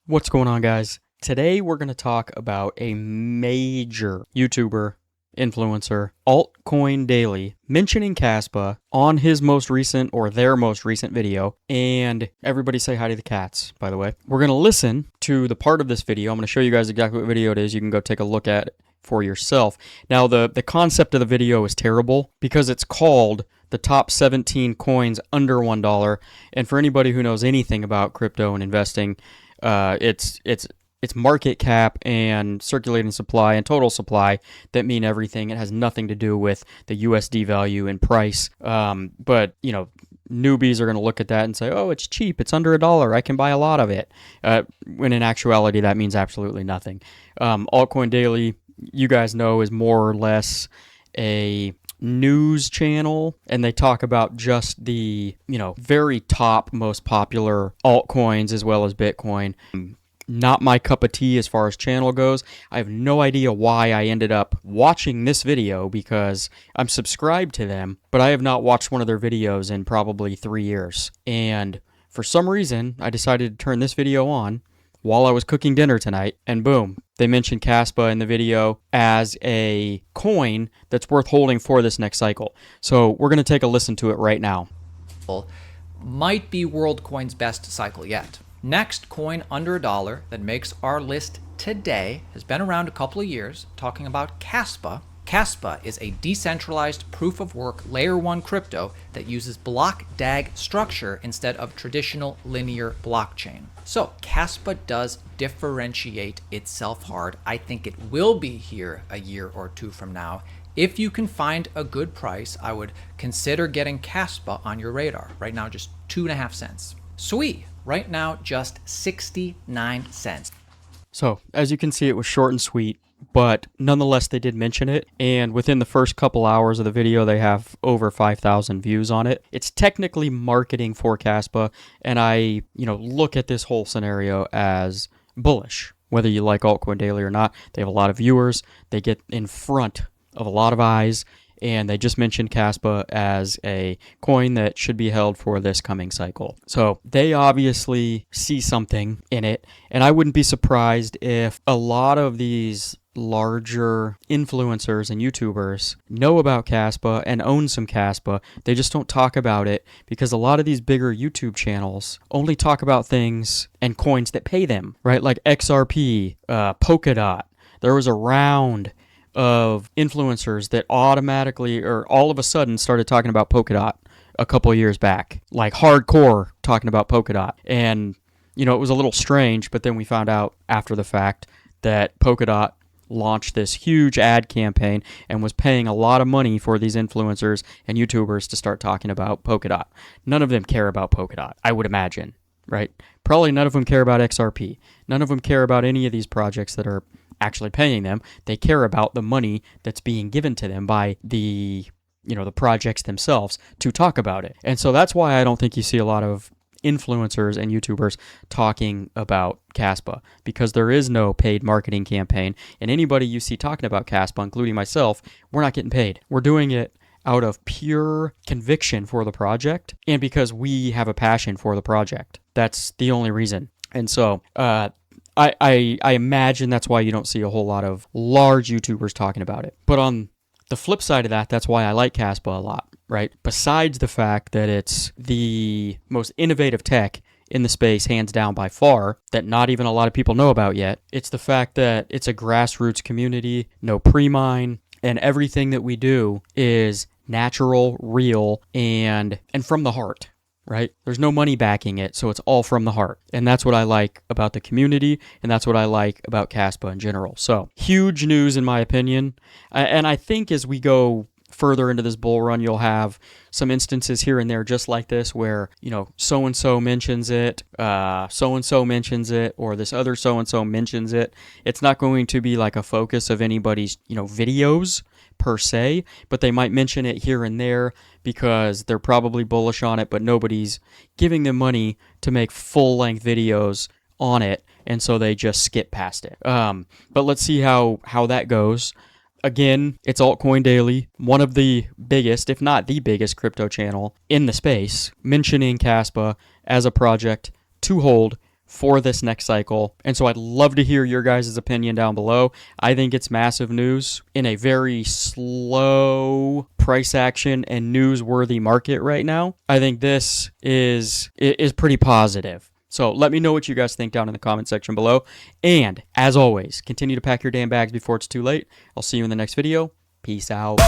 What's going on, guys? Today we're going to talk about a major YouTuber, influencer, Altcoin Daily, mentioning Kaspa on his most recent or their most recent video. And everybody say hi to the cats, by the way. We're going to listen to the part of this video. I'm going to show you guys exactly what video it is. You can go take a look at it for yourself. Now, the concept of the video is terrible because it's called the top 17 coins under $1. And for anybody who knows anything about crypto and investing, it's market cap and circulating supply and total supply that mean everything. It has nothing to do with the USD value and price. But newbies are going to look at that and say, "Oh, it's cheap. It's under $1. I can buy a lot of it." When in actuality, that means absolutely nothing. Altcoin Daily, you guys know, is more or less a news channel, and they talk about just the very top most popular altcoins as well as Bitcoin. Not my cup of tea as far as channel goes. I have no idea why I ended up watching this video because I'm subscribed to them, but I have not watched one of their videos in probably 3 years. And for some reason, I decided to turn this video on while I was cooking dinner tonight, and boom, they mentioned Kaspa in the video as a coin that's worth holding for this next cycle. So we're going to take a listen to it right now. Might be WorldCoin's best cycle yet. Next coin under $1 that makes our list today has been around a couple of years, talking about Kaspa. Kaspa is a decentralized proof-of-work Layer 1 crypto that uses block DAG structure instead of traditional linear blockchain. So Kaspa does differentiate itself hard. I think it will be here a year or two from now. If you can find a good price, I would consider getting Kaspa on your radar. Right now, just 2.5 cents. Sui, right now, just 69 cents. So as you can see, it was short and sweet, but nonetheless, they did mention it. And within the first couple hours of the video, they have over 5,000 views on it. It's technically marketing for Kaspa, and I, look at this whole scenario as bullish. Whether you like Altcoin Daily or not, they have a lot of viewers. They get in front of a lot of eyes, and they just mentioned Kaspa as a coin that should be held for this coming cycle. So they obviously see something in it, and I wouldn't be surprised if a lot of these larger influencers and YouTubers know about Kaspa and own some Kaspa. They just don't talk about it because a lot of these bigger YouTube channels only talk about things and coins that pay them, right? Like XRP, Polkadot. There was a round of influencers that automatically or all of a sudden started talking about Polkadot a couple of years back, like hardcore talking about Polkadot. And, it was a little strange, but then we found out after the fact that Polkadot launched this huge ad campaign and was paying a lot of money for these influencers and YouTubers to start talking about Polkadot. None of them care about Polkadot, I would imagine, right? Probably none of them care about XRP. None of them care about any of these projects that are actually paying them. They care about the money that's being given to them by the projects themselves to talk about it. And so that's why I don't think you see a lot of influencers and YouTubers talking about Kaspa, because there is no paid marketing campaign. And anybody you see talking about Kaspa, including myself, we're not getting paid. We're doing it out of pure conviction for the project and because we have a passion for the project. That's the only reason. And so I imagine that's why you don't see a whole lot of large YouTubers talking about it. But on the flip side of that, that's why I like Kaspa a lot, right? Besides the fact that it's the most innovative tech in the space, hands down by far, that not even a lot of people know about yet, it's the fact that it's a grassroots community, no pre-mine, and everything that we do is natural, real, and from the heart. Right? There's no money backing it, so it's all from the heart. And that's what I like about the community, and that's what I like about Kaspa in general. So, huge news in my opinion. And I think as we go further into this bull run, you'll have some instances here and there just like this where, so-and-so mentions it, so-and-so mentions it, or this other so-and-so mentions it. It's not going to be like a focus of anybody's, videos per se, but they might mention it here and there because they're probably bullish on it, but nobody's giving them money to make full-length videos on it, and so they just skip past it. But let's see how that goes. Again, it's Altcoin Daily, one of the biggest, if not the biggest crypto channel in the space, mentioning Kaspa as a project to hold for this next cycle. And so I'd love to hear your guys' opinion down below. I think it's massive news in a very slow price action and newsworthy market right now. I think this is pretty positive. So let me know what you guys think down in the comment section below. And as always, continue to pack your damn bags before it's too late. I'll see you in the next video. Peace out.